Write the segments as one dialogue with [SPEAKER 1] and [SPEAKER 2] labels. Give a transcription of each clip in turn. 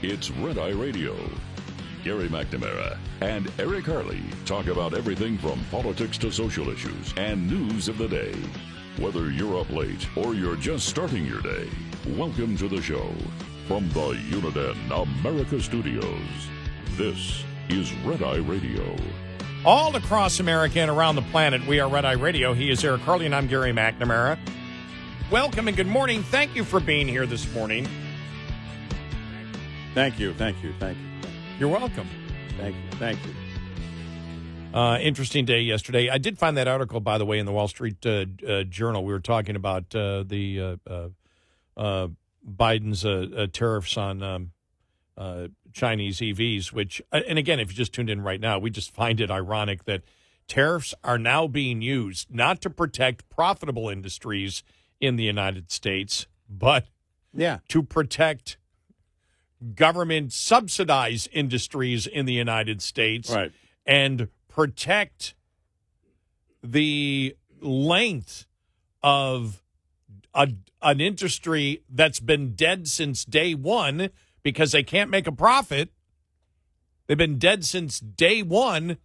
[SPEAKER 1] It's Red Eye Radio. Gary McNamara and Eric Harley talk about everything from politics to social issues and news of the day. Whether you're up late or you're just starting your day, welcome to the show. From the Uniden America Studios, this is Red Eye Radio.
[SPEAKER 2] All across America and around the planet, we are Red Eye Radio. He is Eric Harley, and I'm Gary McNamara. Welcome and good morning. Thank you for being here this morning.
[SPEAKER 3] Thank you.
[SPEAKER 2] You're welcome.
[SPEAKER 3] Thank you.
[SPEAKER 2] Interesting day yesterday. I did find that article, by the way, in the Wall Street Journal. We were talking about Biden's tariffs on Chinese EVs, which, and again, if you just tuned in right now, we just find it ironic that tariffs are now being used not to protect profitable industries in the United States, but to protect government subsidized industries in the United States,
[SPEAKER 3] right,
[SPEAKER 2] and protect the length of an industry that's been dead since day one because they can't make a profit. They've been dead since day one,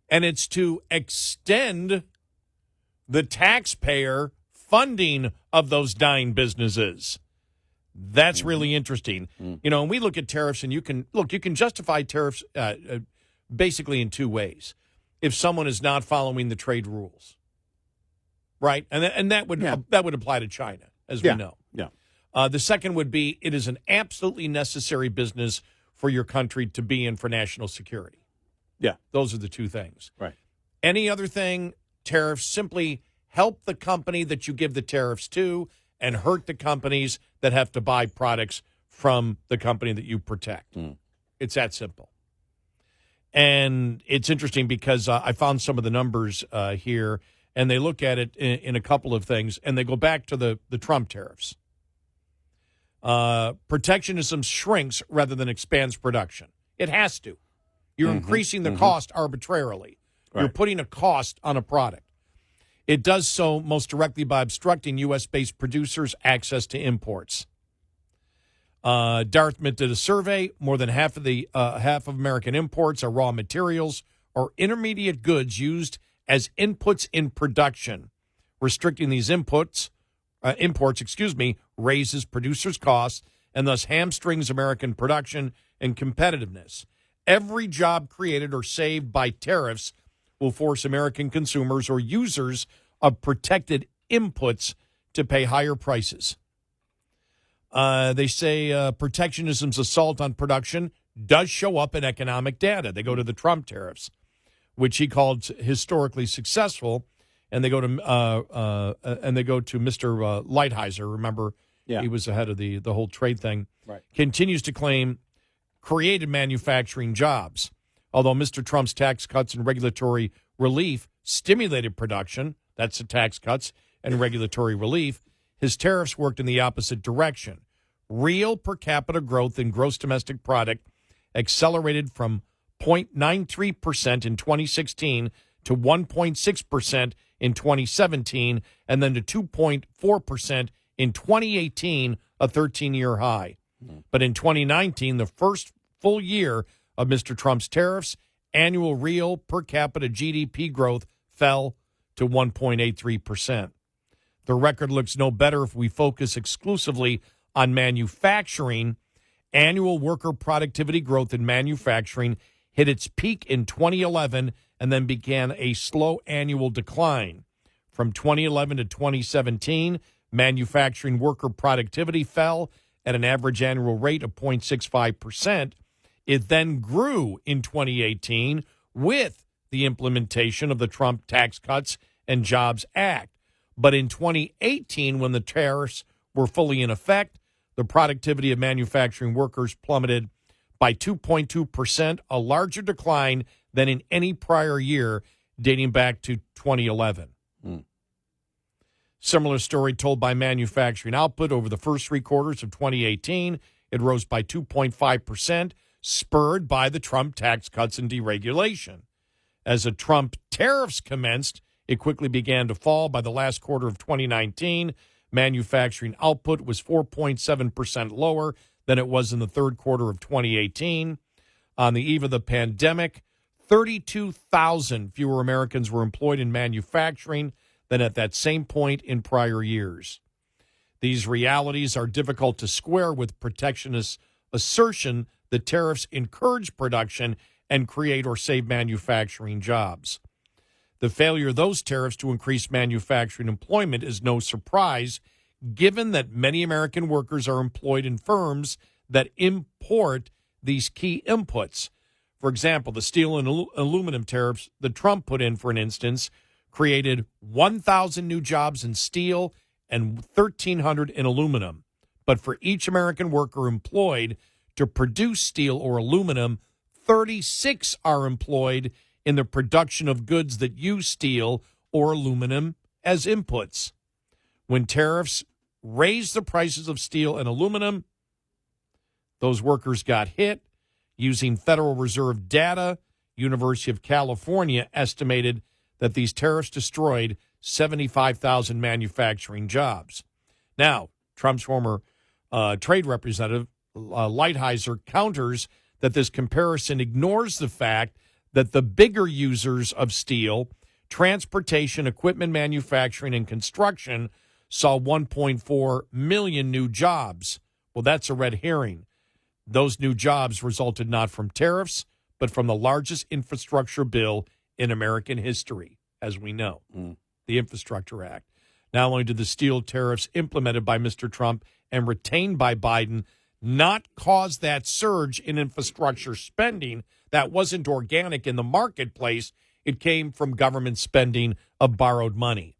[SPEAKER 2] and it's to extend the taxpayer funding of those dying businesses. That's really interesting. You know, and we look at tariffs, and you can justify tariffs basically in two ways. If someone is not following the trade rules, right? And that would apply to China, as we know.
[SPEAKER 3] Yeah.
[SPEAKER 2] The second would be it is an absolutely necessary business for your country to be in for national security.
[SPEAKER 3] Yeah.
[SPEAKER 2] Those are the two things.
[SPEAKER 3] Right.
[SPEAKER 2] Any other thing, tariffs simply help the company that you give the tariffs to and hurt the companies that have to buy products from the company that you protect. It's that simple. And it's interesting because I found some of the numbers here, and they look at it in a couple of things, and they go back to the Trump tariffs. Protectionism shrinks rather than expands production. It has to. You're increasing the cost arbitrarily.
[SPEAKER 3] Right.
[SPEAKER 2] You're putting a cost on a product. It does so most directly by obstructing U.S.-based producers' access to imports. Dartmouth did a survey. More than half of American imports are raw materials or intermediate goods used as inputs in production. Restricting these imports, raises producers' costs and thus hamstrings American production and competitiveness. Every job created or saved by tariffs will force American consumers or users of protected inputs to pay higher prices. They say protectionism's assault on production does show up in economic data. They go to the Trump tariffs, which he called historically successful, and they go to Mr. Lighthizer. Remember, he was the head of the whole trade thing.
[SPEAKER 3] Right.
[SPEAKER 2] Continues to claim created manufacturing jobs. Although Mr. Trump's tax cuts and regulatory relief stimulated production, that's the tax cuts and regulatory relief, his tariffs worked in the opposite direction. Real per capita growth in gross domestic product accelerated from 0.93% in 2016 to 1.6% in 2017, and then to 2.4% in 2018, a 13-year high. But in 2019, the first full year of Mr. Trump's tariffs, annual real per capita GDP growth fell to 1.83%. The record looks no better if we focus exclusively on manufacturing. Annual worker productivity growth in manufacturing hit its peak in 2011 and then began a slow annual decline. From 2011 to 2017, manufacturing worker productivity fell at an average annual rate of 0.65%. It then grew in 2018 with the implementation of the Trump Tax Cuts and Jobs Act. But in 2018, when the tariffs were fully in effect, the productivity of manufacturing workers plummeted by 2.2%, a larger decline than in any prior year dating back to 2011. Similar story told by manufacturing output over the first three quarters of 2018. It rose by 2.5%, spurred by the Trump tax cuts and deregulation. As the Trump tariffs commenced, it quickly began to fall. By the last quarter of 2019, manufacturing output was 4.7% lower than it was in the third quarter of 2018. On the eve of the pandemic, 32,000 fewer Americans were employed in manufacturing than at that same point in prior years. These realities are difficult to square with protectionist assertion that tariffs encourage production and create or save manufacturing jobs. The failure of those tariffs to increase manufacturing employment is no surprise, given that many American workers are employed in firms that import these key inputs. For example, the steel and aluminum tariffs that Trump put in, for an instance, created 1,000 new jobs in steel and 1,300 in aluminum. But for each American worker employed to produce steel or aluminum, 36 are employed in the production of goods that use steel or aluminum as inputs. When tariffs raised the prices of steel and aluminum, those workers got hit. Using Federal Reserve data, University of California estimated that these tariffs destroyed 75,000 manufacturing jobs. Now, Trump's former trade representative, Lighthizer, counters that this comparison ignores the fact that the bigger users of steel, transportation, equipment manufacturing, and construction saw 1.4 million new jobs. Well, that's a red herring. Those new jobs resulted not from tariffs, but from the largest infrastructure bill in American history, as we know, the Infrastructure Act. Not only did the steel tariffs implemented by Mr. Trump and retained by Biden not cause that surge in infrastructure spending that wasn't organic in the marketplace, it came from government spending of borrowed money.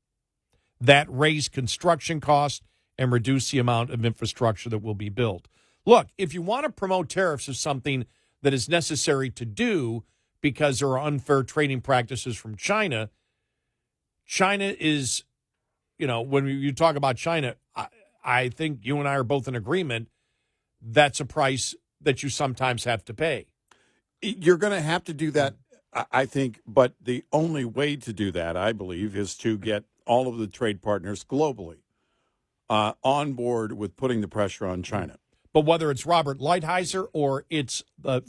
[SPEAKER 2] That raised construction costs and reduced the amount of infrastructure that will be built. Look, if you want to promote tariffs as something that is necessary to do because there are unfair trading practices from China, China is, when you talk about China, I think you and I are both in agreement that's a price that you sometimes have to pay.
[SPEAKER 3] You're going to have to do that, I think, but the only way to do that, I believe, is to get all of the trade partners globally on board with putting the pressure on China.
[SPEAKER 2] But whether it's Robert Lighthizer or it's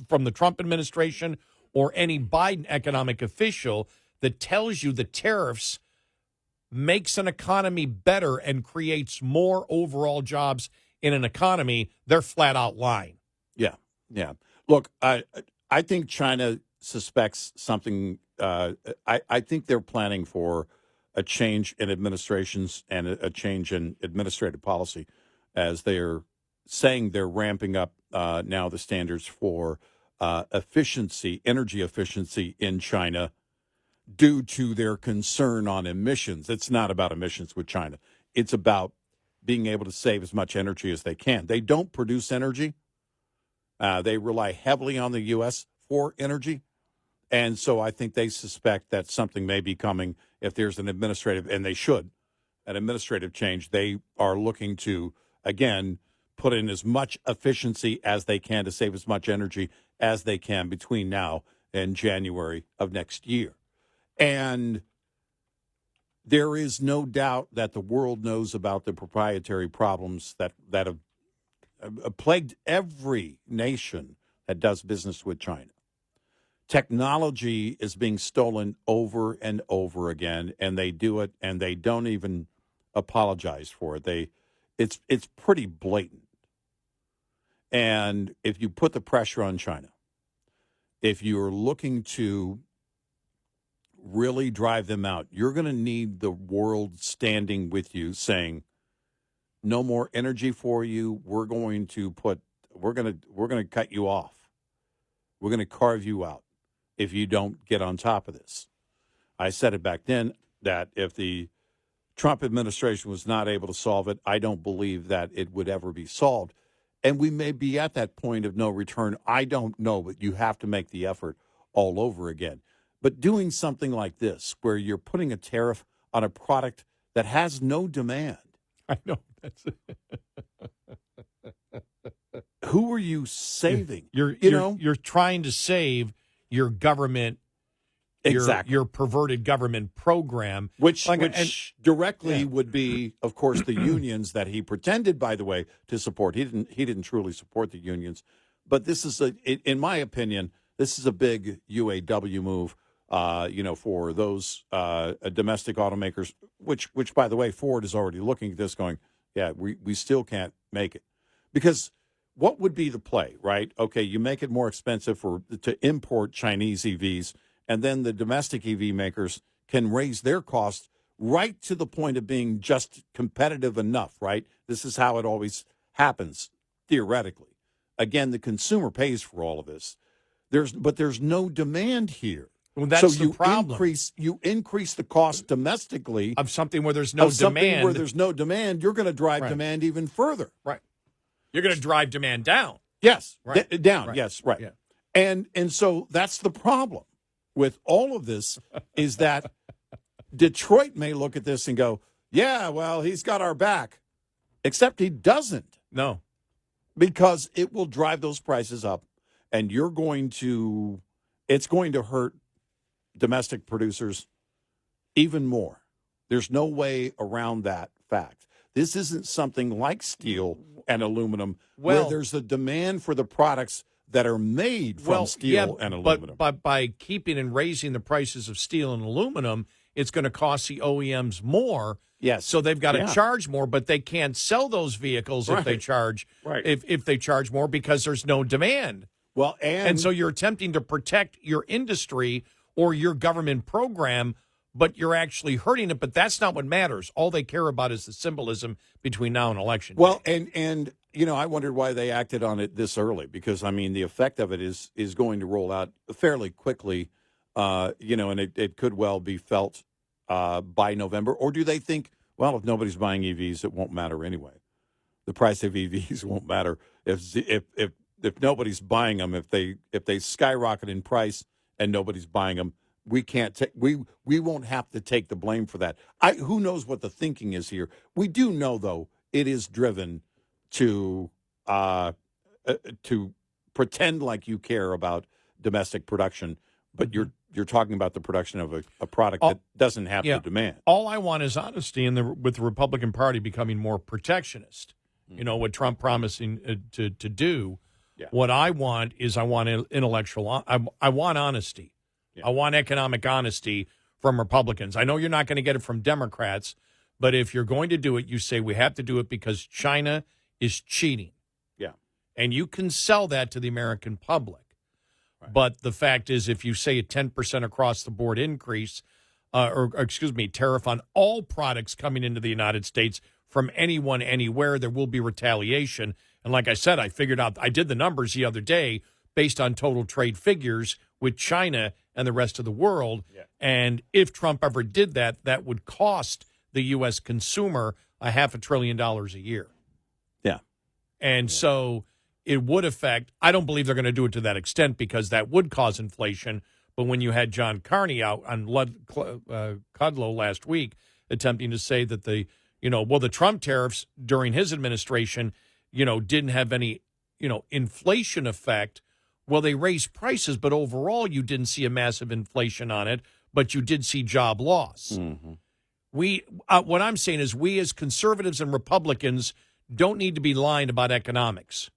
[SPEAKER 2] from the Trump administration or any Biden economic official that tells you the tariffs makes an economy better and creates more overall jobs in an economy, they're flat out lying.
[SPEAKER 3] Yeah. Look, I think China suspects something. I think they're planning for a change in administrations and a change in administrative policy as they're saying they're ramping up now the standards for energy efficiency in China due to their concern on emissions. It's not about emissions with China. It's about being able to save as much energy as they can. They don't produce energy. They rely heavily on the U.S. for energy. And so I think they suspect that something may be coming if there's an administrative, and they should, an administrative change. They are looking to, again, put in as much efficiency as they can to save as much energy as they can between now and January of next year. And there is no doubt that the world knows about the proprietary problems that have plagued every nation that does business with China. Technology is being stolen over and over again, and they do it, and they don't even apologize for it. It's pretty blatant. And if you put the pressure on China, if you're looking to really drive them out, you're going to need the world standing with you saying, no more energy for you. We're going to cut you off. We're going to carve you out if you don't get on top of this. I said it back then that if the Trump administration was not able to solve it, I don't believe that it would ever be solved. And we may be at that point of no return. I don't know, but you have to make the effort all over again. But doing something like this, where you're putting a tariff on a product that has no demand.
[SPEAKER 2] I know. That's
[SPEAKER 3] Who are you saving?
[SPEAKER 2] You're trying to save your government your perverted government program,
[SPEAKER 3] which
[SPEAKER 2] and
[SPEAKER 3] directly would be, of course, the unions that he pretended, by the way, to support. He didn't truly support the unions, but this is in my opinion, this is a big UAW move. For those domestic automakers, which by the way, Ford is already looking at this, going, yeah, we still can't make it, because what would be the play, right? Okay, you make it more expensive to import Chinese EVs. And then the domestic EV makers can raise their costs right to the point of being just competitive enough, right? This is how it always happens, theoretically. Again, the consumer pays for all of this. But there's no demand here.
[SPEAKER 2] Well, that's
[SPEAKER 3] so
[SPEAKER 2] the problem.
[SPEAKER 3] You increase the cost domestically
[SPEAKER 2] of something where there's no demand.
[SPEAKER 3] Where there's no demand, you're going to drive demand even further.
[SPEAKER 2] Right. You're going to drive demand down.
[SPEAKER 3] Yes.
[SPEAKER 2] Right.
[SPEAKER 3] Down.
[SPEAKER 2] Right.
[SPEAKER 3] Yes. Right.
[SPEAKER 2] Yeah.
[SPEAKER 3] And so that's the problem with all of this, is that Detroit may look at this and go, yeah, well, he's got our back, except he doesn't.
[SPEAKER 2] No.
[SPEAKER 3] Because it will drive those prices up, and it's going to hurt domestic producers even more. There's no way around that fact. This isn't something like steel and aluminum, where there's a demand for the products that are made from steel and aluminum.
[SPEAKER 2] But by keeping and raising the prices of steel and aluminum, it's going to cost the OEMs more.
[SPEAKER 3] Yes.
[SPEAKER 2] So they've got to charge more, but they can't sell those vehicles if they charge if they charge more, because there's no demand.
[SPEAKER 3] Well,
[SPEAKER 2] and so you're attempting to protect your industry or your government program, but you're actually hurting it. But that's not what matters. All they care about is the symbolism between now and election day.
[SPEAKER 3] Well, and I wondered why they acted on it this early, because, I mean, the effect of it is going to roll out fairly quickly, and it could well be felt by November. Or do they think, well, if nobody's buying EVs, it won't matter anyway? The price of EVs won't matter if nobody's buying them. If they skyrocket in price and nobody's buying them, we won't have to take the blame for that. Who knows what the thinking is here? We do know, though, it is driven to pretend like you care about domestic production, but you're talking about the production of a product that doesn't have the demand.
[SPEAKER 2] All I want is honesty, with the Republican Party becoming more protectionist. What Trump promising to do. Yeah. What I want is I want honesty. Yeah. I want economic honesty from Republicans. I know you're not going to get it from Democrats, but if you're going to do it, you say we have to do it because China is cheating.
[SPEAKER 3] Yeah.
[SPEAKER 2] And you can sell that to the American public. Right. But the fact is, if you say a 10% across the board increase, tariff on all products coming into the United States from anyone, anywhere, there will be retaliation. And like I said, I did the numbers the other day based on total trade figures with China and the rest of the world. Yeah. And if Trump ever did that, that would cost the U.S. consumer $500 billion a year.
[SPEAKER 3] Yeah.
[SPEAKER 2] And so it would affect, I don't believe they're going to do it to that extent, because that would cause inflation. But when you had John Carney out on Kudlow last week attempting to say that the Trump tariffs during his administration, didn't have any, inflation effect. Well, they raised prices, but overall you didn't see a massive inflation on it, but you did see job loss.
[SPEAKER 3] Mm-hmm.
[SPEAKER 2] What I'm saying is we as conservatives and Republicans don't need to be lying about economics.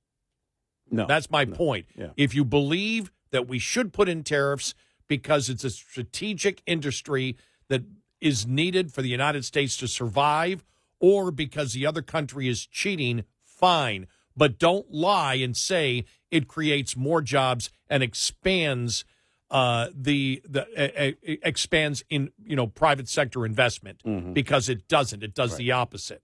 [SPEAKER 3] No.
[SPEAKER 2] That's my point.
[SPEAKER 3] Yeah.
[SPEAKER 2] If you believe that we should put in tariffs because it's a strategic industry that is needed for the United States to survive, or because the other country is cheating, fine. But don't lie and say it creates more jobs and expands expands in private sector investment, because it doesn't. It does the opposite.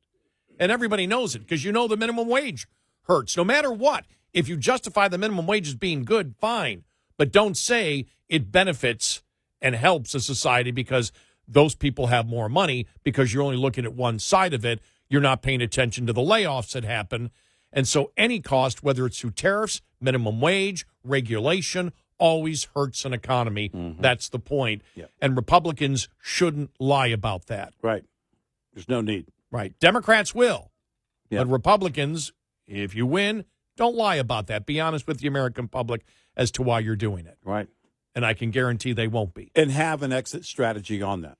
[SPEAKER 2] And everybody knows it, because the minimum wage hurts no matter what. If you justify the minimum wage as being good, fine. But don't say it benefits and helps a society because those people have more money, because you're only looking at one side of it. You're not paying attention to the layoffs that happen. And so any cost, whether it's through tariffs, minimum wage, regulation, always hurts an economy. Mm-hmm. That's the point. Yep. And Republicans shouldn't lie about that.
[SPEAKER 3] Right. There's no need.
[SPEAKER 2] Right. Democrats will.
[SPEAKER 3] Yep.
[SPEAKER 2] But Republicans, if you win, don't lie about that. Be honest with the American public as to why you're doing it.
[SPEAKER 3] Right.
[SPEAKER 2] and I can guarantee they won't be.
[SPEAKER 3] And have an exit strategy on that.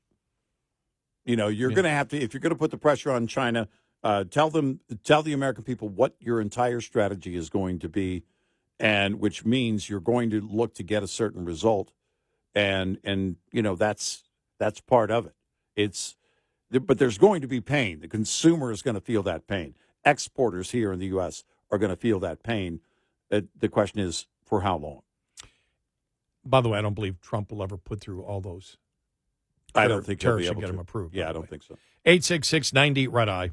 [SPEAKER 3] You're going to have to, if you're going to put the pressure on China, tell the American people what your entire strategy is going to be, and which means you're going to look to get a certain result, and that's part of it. But there's going to be pain. The consumer is going to feel that pain. Exporters here in the U.S. are going to feel that pain. The question is, for how long?
[SPEAKER 2] By the way, I don't believe Trump will ever put through all those.
[SPEAKER 3] I don't think
[SPEAKER 2] tariffs
[SPEAKER 3] he'll
[SPEAKER 2] should
[SPEAKER 3] be
[SPEAKER 2] get
[SPEAKER 3] able
[SPEAKER 2] him
[SPEAKER 3] to.
[SPEAKER 2] approved.
[SPEAKER 3] Yeah, I don't think so.
[SPEAKER 2] 866-90 Red Eye.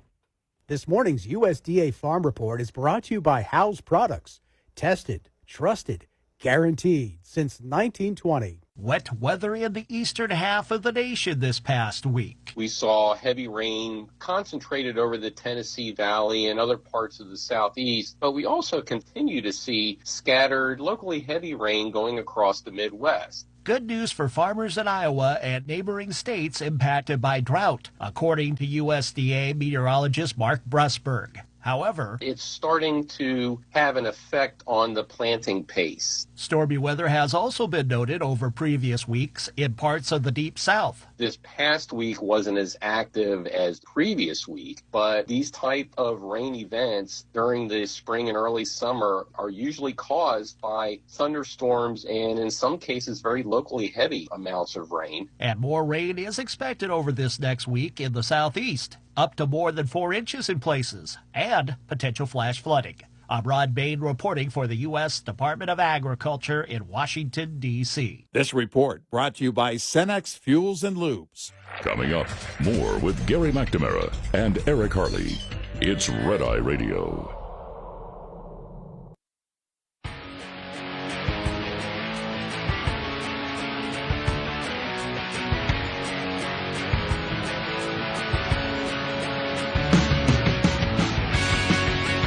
[SPEAKER 4] This morning's USDA Farm Report is brought to you by House Products. Tested, trusted, guaranteed since 1920.
[SPEAKER 5] Wet weather in the eastern half of the nation this past week.
[SPEAKER 6] We saw heavy rain concentrated over the Tennessee Valley and other parts of the southeast, but we also continue to see scattered, locally heavy rain going across the Midwest.
[SPEAKER 5] Good news for farmers in Iowa and neighboring states impacted by drought, according to USDA meteorologist Mark Brusberg. However,
[SPEAKER 6] it's starting to have an effect on the planting pace.
[SPEAKER 5] Stormy weather has also been noted over previous weeks in parts of the Deep South.
[SPEAKER 6] This past week wasn't as active as previous week, but these type of rain events during the spring and early summer are usually caused by thunderstorms and in some cases very locally heavy amounts of rain.
[SPEAKER 5] And more rain is expected over this next week in the southeast, up to more than 4 inches in places, and potential flash flooding. I'm Rod Bain reporting for the U.S. Department of Agriculture in Washington, D.C.
[SPEAKER 3] This report brought to you by Cenex Fuels and Lubes.
[SPEAKER 1] Coming up, more with Gary McNamara and Eric Harley. It's Red Eye Radio.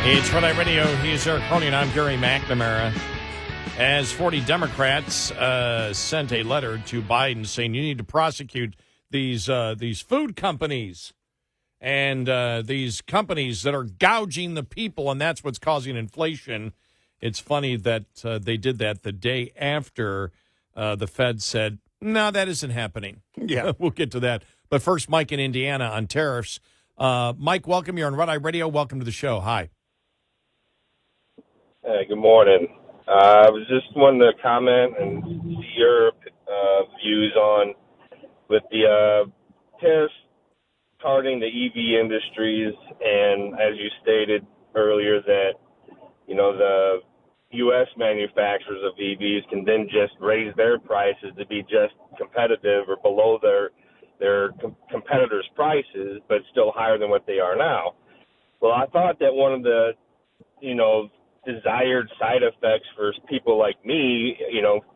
[SPEAKER 2] It's Red Eye Radio. He's Eric Harley, and I'm Gary McNamara. As 40 Democrats sent a letter to Biden saying you need to prosecute these food companies and these companies that are gouging the people, and that's what's causing inflation. It's funny that they did that the day after the Fed said, no, that isn't happening.
[SPEAKER 3] Yeah.
[SPEAKER 2] We'll get to that. But first, Mike in Indiana on tariffs. Mike, welcome. You're on Red Eye Radio. Welcome to the show. Hi.
[SPEAKER 7] Good morning. I was just wanting to comment and see your views on with the tariffs targeting the EV industries, and as you stated earlier that, the U.S. manufacturers of EVs can then just raise their prices to be just competitive or below their competitors' prices, but still higher than what they are now. Well, I thought that one of the, desired side effects for people like me,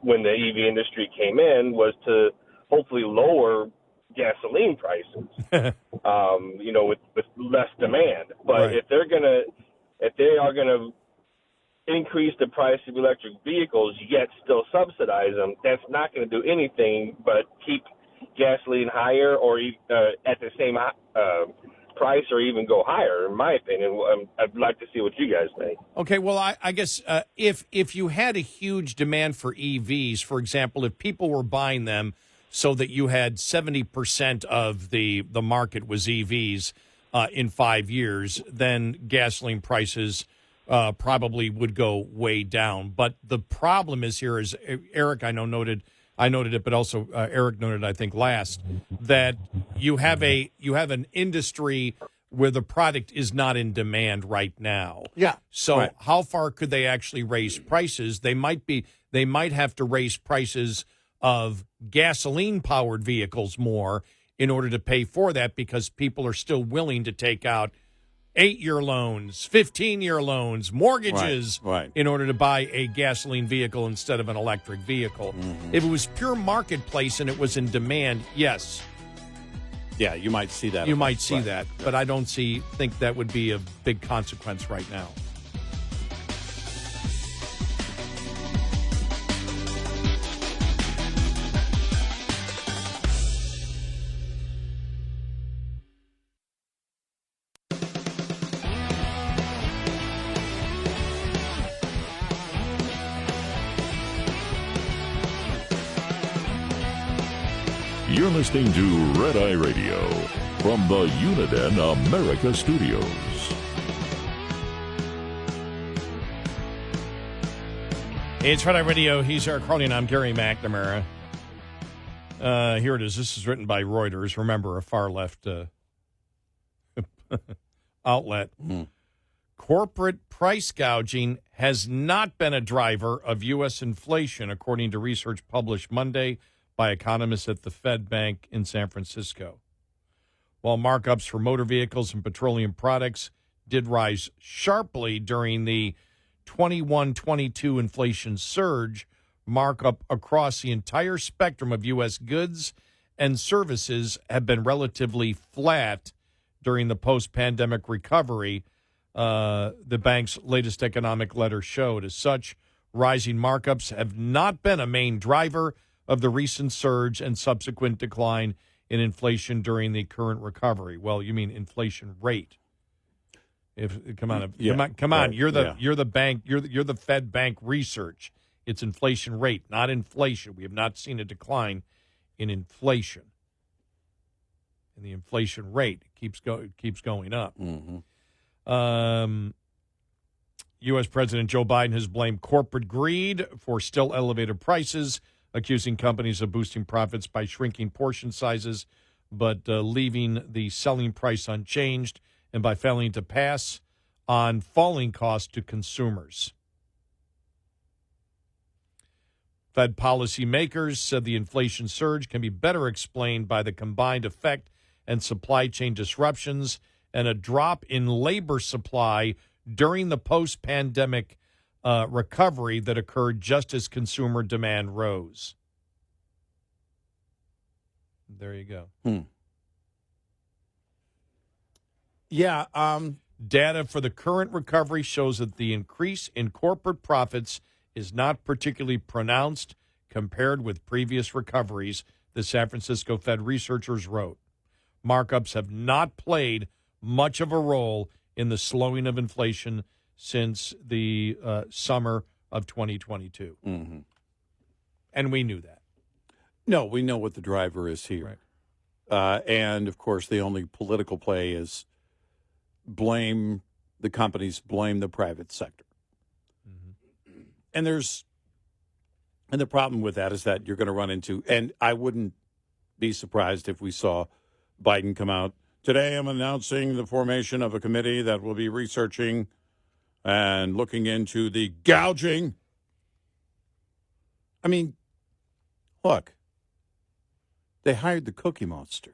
[SPEAKER 7] when the EV industry came in, was to hopefully lower gasoline prices, with less demand. But
[SPEAKER 2] Right.
[SPEAKER 7] if they are gonna increase the price of electric vehicles, yet still subsidize them, that's not going to do anything but keep gasoline higher or at the same price or even go higher, in my opinion. I'd like to see what you guys think.
[SPEAKER 2] Okay, well, I guess if you had a huge demand for EVs, for example, if people were buying them so that you had 70% of the market was EVs in 5 years, then gasoline prices probably would go way down. But the problem is here, is Eric, I noted it, but also Eric noted, I think, last, that you have an industry where the product is not in demand right now.
[SPEAKER 3] Yeah.
[SPEAKER 2] So
[SPEAKER 3] right.
[SPEAKER 2] How far could they actually raise prices? They might have to raise prices of gasoline-powered vehicles more in order to pay for that, because people are still willing to take out 8-year loans, 15-year loans, mortgages
[SPEAKER 3] Right.
[SPEAKER 2] in order to buy a gasoline vehicle instead of an electric vehicle.
[SPEAKER 3] Mm-hmm.
[SPEAKER 2] If it was pure marketplace and it was in demand, yes,
[SPEAKER 3] Yeah, you might see that.
[SPEAKER 2] you might see
[SPEAKER 3] Right.
[SPEAKER 2] that. But I don't think that would be a big consequence right now.
[SPEAKER 1] You're listening to Red Eye Radio from the Uniden America Studios.
[SPEAKER 2] It's Red Eye Radio. He's Eric Harley, and I'm Gary McNamara. Here it is. This is written by Reuters. Remember, a far-left outlet. Corporate price gouging has not been a driver of U.S. inflation, according to research published Monday by economists at the Fed Bank in San Francisco. While markups for motor vehicles and petroleum products did rise sharply during the 21-22 inflation surge, markup across the entire spectrum of U.S. goods and services have been relatively flat during the post-pandemic recovery, the bank's latest economic letter showed. As such, rising markups have not been a main driver of the recent surge and subsequent decline in inflation during the current recovery. Well, you mean inflation rate. Come on. Right. You're the bank. You're the Fed Bank research. It's inflation rate, not inflation. We have not seen a decline in inflation. And the inflation rate keeps going up.
[SPEAKER 3] Mm-hmm.
[SPEAKER 2] U.S. President Joe Biden has blamed corporate greed for still elevated prices, accusing companies of boosting profits by shrinking portion sizes, but leaving the selling price unchanged, and by failing to pass on falling costs to consumers. Fed policymakers said the inflation surge can be better explained by the combined effect and supply chain disruptions and a drop in labor supply during the post-pandemic recovery that occurred just as consumer demand rose. There you go.
[SPEAKER 3] Yeah.
[SPEAKER 2] Data for the current recovery shows that the increase in corporate profits is not particularly pronounced compared with previous recoveries, the San Francisco Fed researchers wrote. Markups have not played much of a role in the slowing of inflation since the summer of 2022.
[SPEAKER 3] Mm-hmm.
[SPEAKER 2] And we knew that.
[SPEAKER 3] No, we know what the driver is here.
[SPEAKER 2] Right.
[SPEAKER 3] And, of course, the only political play is blame the companies, blame the private sector. Mm-hmm. And the problem with that is that you're going to run into, and I wouldn't be surprised if we saw Biden come out, today I'm announcing the formation of a committee that will be researching and looking into the gouging. I mean, look, they hired the Cookie Monster.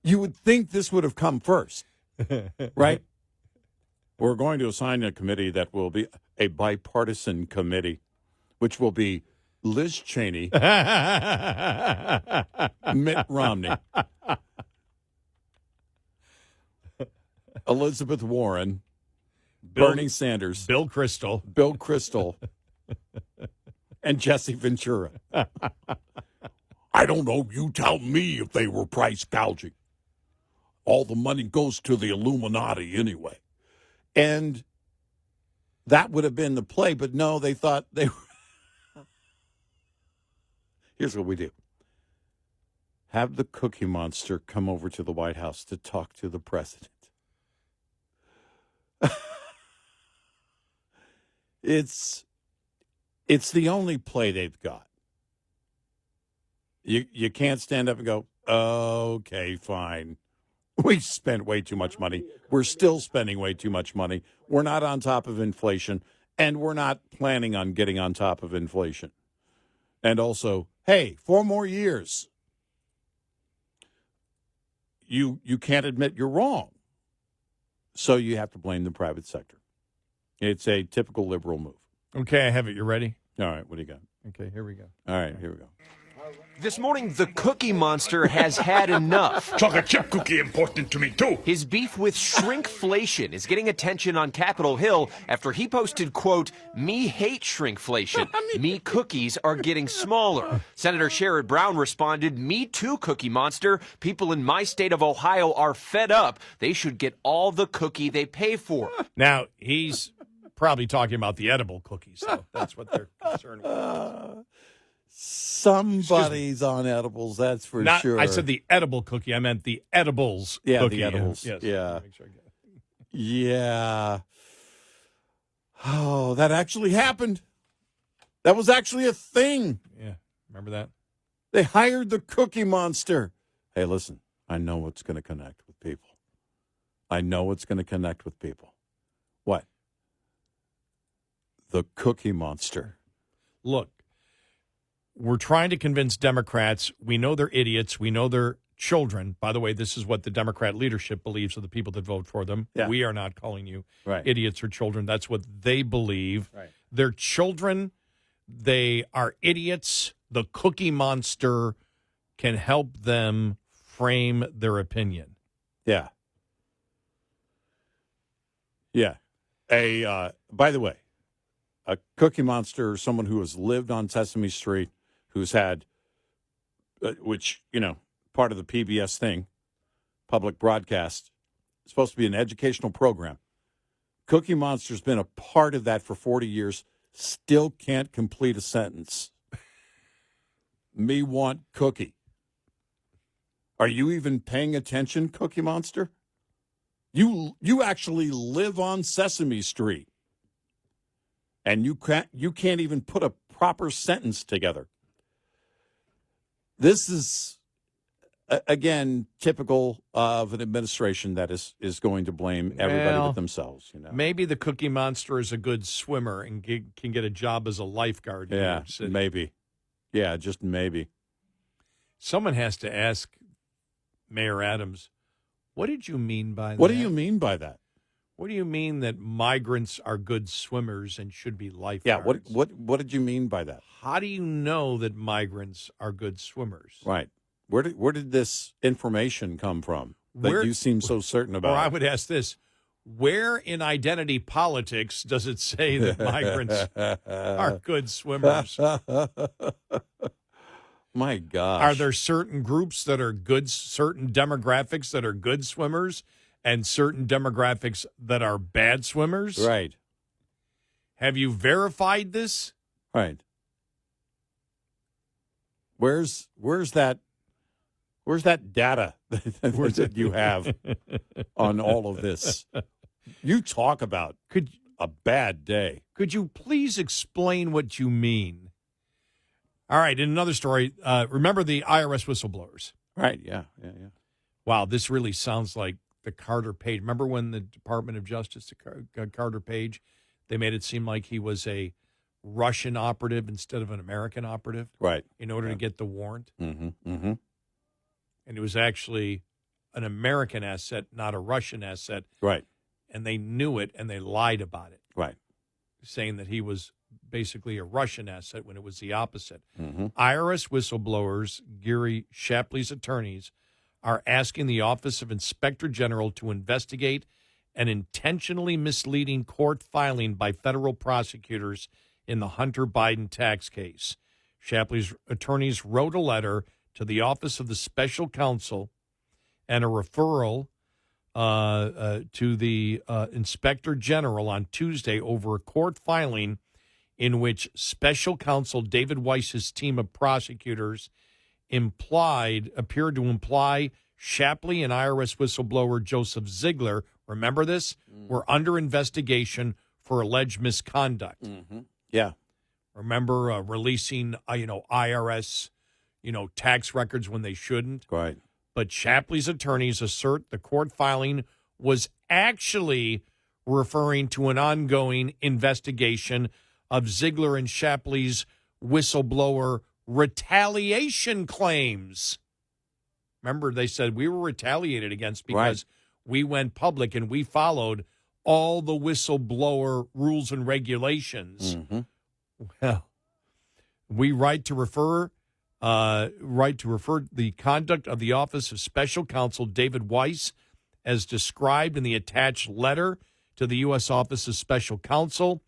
[SPEAKER 3] You would think this would have come first, right? We're going to assign a committee that will be a bipartisan committee, which will be Liz Cheney, Mitt Romney, Elizabeth Warren, Bernie Sanders,
[SPEAKER 2] Bill Kristol,
[SPEAKER 3] and Jesse Ventura. I don't know. You tell me if they were price gouging. All the money goes to the Illuminati anyway. And that would have been the play, but no, they thought they were. Here's what we do. Have the Cookie Monster come over to the White House to talk to the president. It's the only play they've got. You can't stand up and go, okay, fine. We spent way too much money. We're still spending way too much money. We're not on top of inflation, and we're not planning on getting on top of inflation. And also, hey, 4 more years. You can't admit you're wrong. So you have to blame the private sector. It's a typical liberal move.
[SPEAKER 2] Okay, I have it. You ready?
[SPEAKER 3] All right, what do you got?
[SPEAKER 2] Okay, here we go.
[SPEAKER 3] All right, here we go.
[SPEAKER 8] This morning, the Cookie Monster has had enough.
[SPEAKER 9] Chocolate chip cookie important to me, too.
[SPEAKER 8] His beef with shrinkflation is getting attention on Capitol Hill after he posted, quote, "Me hate shrinkflation. Me cookies are getting smaller." Senator Sherrod Brown responded, "Me too, Cookie Monster. People in my state of Ohio are fed up. They should get all the cookie they pay for."
[SPEAKER 2] Now, he's Probably talking about the edible cookies, though. That's what they're concerned with.
[SPEAKER 3] Somebody's on edibles, that's for sure.
[SPEAKER 2] I said the edible cookie. I meant the edibles cookie.
[SPEAKER 3] The edibles.
[SPEAKER 2] Yes.
[SPEAKER 3] Yeah.
[SPEAKER 2] Make sure I get it.
[SPEAKER 3] Yeah. Oh, that actually happened. That was actually a thing.
[SPEAKER 2] Yeah. Remember that?
[SPEAKER 3] They hired the Cookie Monster. Hey, listen, I know what's going to connect with people. What? The Cookie Monster.
[SPEAKER 2] Look, we're trying to convince Democrats. We know they're idiots. We know they're children. By the way, this is what the Democrat leadership believes of the people that vote for them.
[SPEAKER 3] Yeah.
[SPEAKER 2] We are not calling you
[SPEAKER 3] Right.
[SPEAKER 2] idiots or children. That's what they believe.
[SPEAKER 3] Right.
[SPEAKER 2] They're children. They are idiots. The Cookie Monster can help them frame their opinion.
[SPEAKER 3] Yeah. Yeah. By the way, a Cookie Monster, someone who has lived on Sesame Street, who's had, which, part of the PBS thing, public broadcast, supposed to be an educational program. Cookie Monster's been a part of that for 40 years, still can't complete a sentence. Me want cookie. Are you even paying attention, Cookie Monster? You actually live on Sesame Street, and you can't even put a proper sentence together. This is, again, typical of an administration that is going to blame everybody but themselves.
[SPEAKER 2] Maybe the Cookie Monster is a good swimmer and can get a job as a lifeguard. in New
[SPEAKER 3] Yeah,
[SPEAKER 2] York City.
[SPEAKER 3] maybe. Yeah, just maybe.
[SPEAKER 2] Someone has to ask Mayor Adams, what did you mean by that?
[SPEAKER 3] What do you mean by that?
[SPEAKER 2] What do you mean that migrants are good swimmers and should be lifeguards?
[SPEAKER 3] Yeah, what did you mean by that?
[SPEAKER 2] How do you know that migrants are good swimmers?
[SPEAKER 3] Right. Where did this information come from that you seem so certain about?
[SPEAKER 2] Or I would ask this, where in identity politics does it say that migrants are good swimmers?
[SPEAKER 3] My gosh.
[SPEAKER 2] Are there certain groups that are good, certain demographics that are good swimmers, and certain demographics that are bad swimmers?
[SPEAKER 3] Right.
[SPEAKER 2] Have you verified this?
[SPEAKER 3] Right. Where's that data that you have on all of this? You talk about a bad day.
[SPEAKER 2] Could you please explain what you mean? All right, in another story, remember the IRS whistleblowers?
[SPEAKER 3] Right, yeah.
[SPEAKER 2] Wow, this really sounds like the Carter Page. Remember when the Department of Justice, Carter Page, they made it seem like he was a Russian operative instead of an American operative?
[SPEAKER 3] Right.
[SPEAKER 2] In order to get the warrant?
[SPEAKER 3] Mm-hmm, mm-hmm.
[SPEAKER 2] And it was actually an American asset, not a Russian asset.
[SPEAKER 3] Right.
[SPEAKER 2] And they knew it, and they lied about it.
[SPEAKER 3] Right.
[SPEAKER 2] Saying that he was basically a Russian asset when it was the opposite.
[SPEAKER 3] Mm-hmm.
[SPEAKER 2] IRS whistleblowers, Gary Shapley's attorneys, are asking the Office of Inspector General to investigate an intentionally misleading court filing by federal prosecutors in the Hunter Biden tax case. Shapley's attorneys wrote a letter to the Office of the Special Counsel and a referral to the Inspector General on Tuesday over a court filing in which Special Counsel David Weiss's team of prosecutors appeared to imply Shapley and IRS whistleblower Joseph Ziegler, remember this, were under investigation for alleged misconduct.
[SPEAKER 3] Mm-hmm. Yeah.
[SPEAKER 2] Remember releasing, IRS, tax records when they shouldn't?
[SPEAKER 3] Right.
[SPEAKER 2] But Shapley's attorneys assert the court filing was actually referring to an ongoing investigation of Ziegler and Shapley's whistleblower retaliation claims. Remember, they said we were retaliated against because we went public and we followed all the whistleblower rules and regulations.
[SPEAKER 3] Mm-hmm.
[SPEAKER 2] Well, we write to refer the conduct of the Office of Special Counsel David Weiss as described in the attached letter to the U.S. Office of Special Counsel.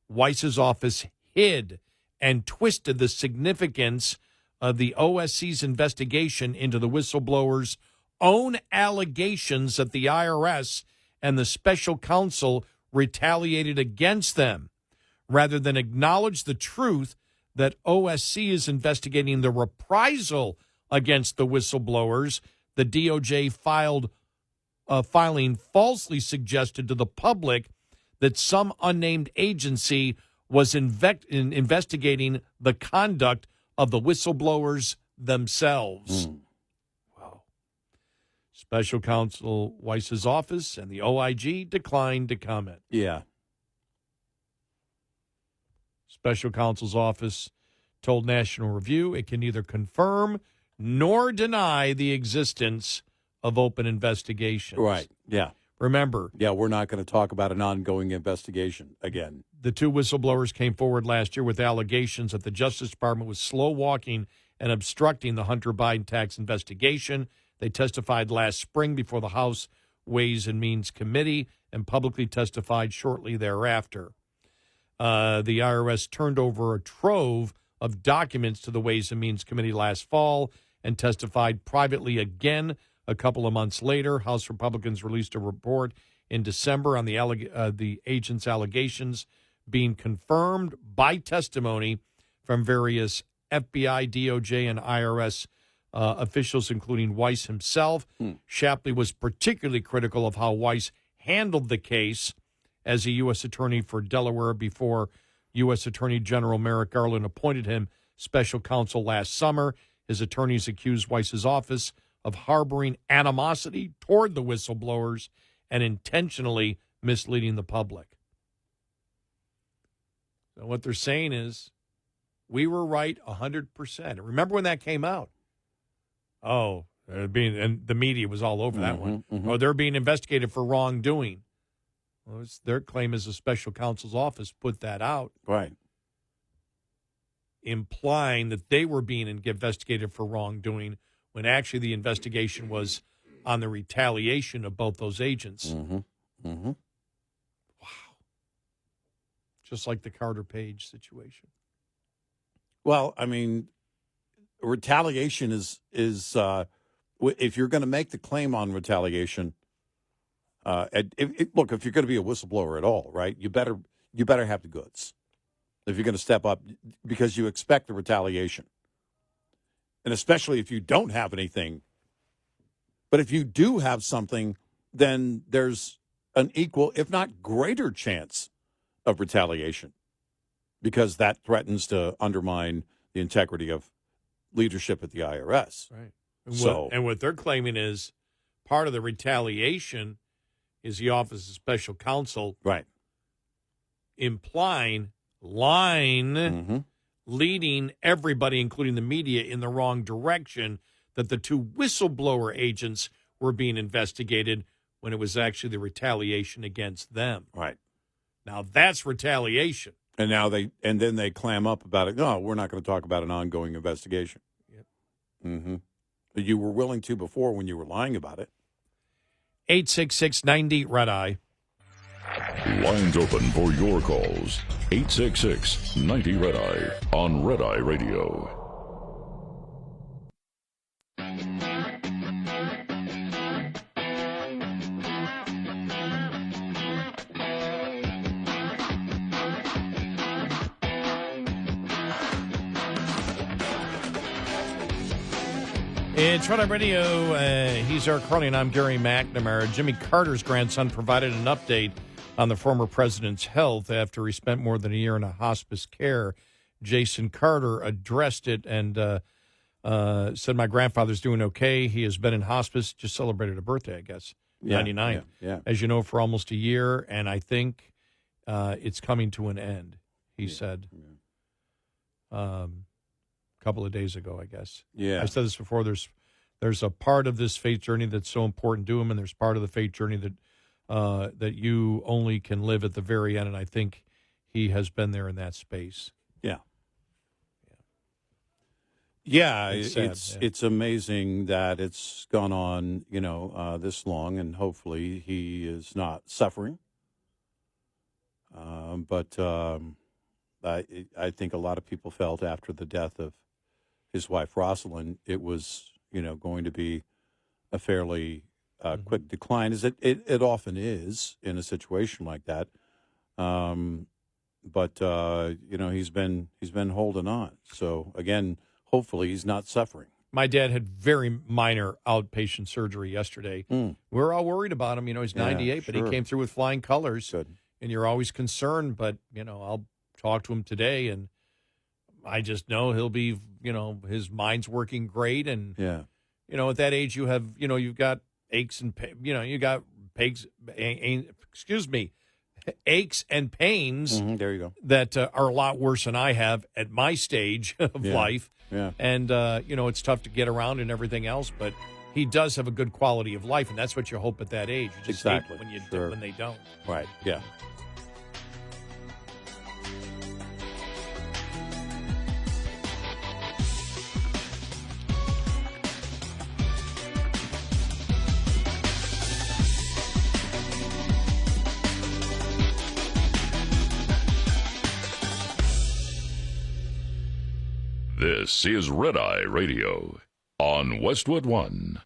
[SPEAKER 2] Weiss's office hid and twisted the significance of the OSC's investigation into the whistleblower's own allegations that the IRS and the special counsel retaliated against them rather than acknowledge the truth that OSC is investigating the reprisal against the whistleblowers. The DOJ filing falsely suggested to the public that some unnamed agency was investigating the conduct of the whistleblowers themselves. Wow. Special Counsel Weiss's office and the OIG declined to comment.
[SPEAKER 3] Yeah.
[SPEAKER 2] Special Counsel's office told National Review it can neither confirm nor deny the existence of open investigations.
[SPEAKER 3] Right. Yeah.
[SPEAKER 2] Remember.
[SPEAKER 3] Yeah, we're not going to talk about an ongoing investigation again.
[SPEAKER 2] The two whistleblowers came forward last year with allegations that the Justice Department was slow-walking and obstructing the Hunter Biden tax investigation. They testified last spring before the House Ways and Means Committee and publicly testified shortly thereafter. The IRS turned over a trove of documents to the Ways and Means Committee last fall and testified privately again a couple of months later. House Republicans released a report in December on the agent's allegations being confirmed by testimony from various FBI, DOJ, and IRS officials, including Weiss himself. Shapley was particularly critical of how Weiss handled the case as a U.S. attorney for Delaware before U.S. Attorney General Merrick Garland appointed him special counsel last summer. His attorneys accused Weiss's office of harboring animosity toward the whistleblowers and intentionally misleading the public. So what they're saying is, we were right 100%. Remember when that came out? Oh, and the media was all over that one.
[SPEAKER 3] Mm-hmm.
[SPEAKER 2] Oh, they're being investigated for wrongdoing. Well, their claim is the special counsel's office put that out.
[SPEAKER 3] Right.
[SPEAKER 2] Implying that they were being investigated for wrongdoing when actually the investigation was on the retaliation of both those agents.
[SPEAKER 3] Mm-hmm. Mm-hmm.
[SPEAKER 2] Wow. Just like the Carter Page situation.
[SPEAKER 3] Well, I mean, retaliation is if you're going to make the claim on retaliation, look, if you're going to be a whistleblower at all, right, you better have the goods. If you're going to step up, because you expect the retaliation. And especially if you don't have anything. But if you do have something, then there's an equal, if not greater chance of retaliation, because that threatens to undermine the integrity of leadership at the IRS.
[SPEAKER 2] Right. And what they're claiming is part of the retaliation is the Office of Special Counsel,
[SPEAKER 3] right,
[SPEAKER 2] leading everybody, including the media, in the wrong direction, that the two whistleblower agents were being investigated when it was actually the retaliation against them.
[SPEAKER 3] Right.
[SPEAKER 2] Now that's retaliation.
[SPEAKER 3] And then they clam up about it. No, we're not going to talk about an ongoing investigation.
[SPEAKER 2] Yep.
[SPEAKER 3] Mm-hmm. You were willing to before when you were lying about it.
[SPEAKER 2] 866-90 Red Eye.
[SPEAKER 1] Lines open for your calls. 866-90 Red Eye on Red Eye Radio.
[SPEAKER 2] It's Red Eye Radio. He's Eric Harley, and I'm Gary McNamara. Jimmy Carter's grandson provided an update on the former president's health after he spent more than a year in a hospice care. Jason Carter addressed it and said, my grandfather's doing okay. He has been in hospice, just celebrated a birthday, I guess, 99.
[SPEAKER 3] Yeah.
[SPEAKER 2] As you know, for almost a year, and I think it's coming to an end, he said. Couple of days ago, I guess.
[SPEAKER 3] Yeah.
[SPEAKER 2] I said this before. There's a part of this faith journey that's so important to him, and there's part of the faith journey that you only can live at the very end, and I think he has been there in that space.
[SPEAKER 3] Yeah. Yeah,
[SPEAKER 2] it's
[SPEAKER 3] it's amazing that it's gone on, this long, and hopefully he is not suffering. But I think a lot of people felt after the death of his wife, Rosalind, it was, going to be a fairly quick decline, as it often is in a situation like that. But he's been holding on. So again, hopefully he's not suffering.
[SPEAKER 2] My dad had very minor outpatient surgery yesterday. We were all worried about him. He's 98, but he came through with flying colors.
[SPEAKER 3] Good.
[SPEAKER 2] And you're always concerned, but, I'll talk to him today, and I just know he'll be, his mind's working great. And, at that age, you have, you've got aches and, you got aches and pains.
[SPEAKER 3] There you go.
[SPEAKER 2] That are a lot worse than I have at my stage of life.
[SPEAKER 3] Yeah.
[SPEAKER 2] And, it's tough to get around and everything else, but he does have a good quality of life, and that's what you hope at that age. You just hate when they don't.
[SPEAKER 3] Right, yeah.
[SPEAKER 1] This is Red Eye Radio on Westwood One.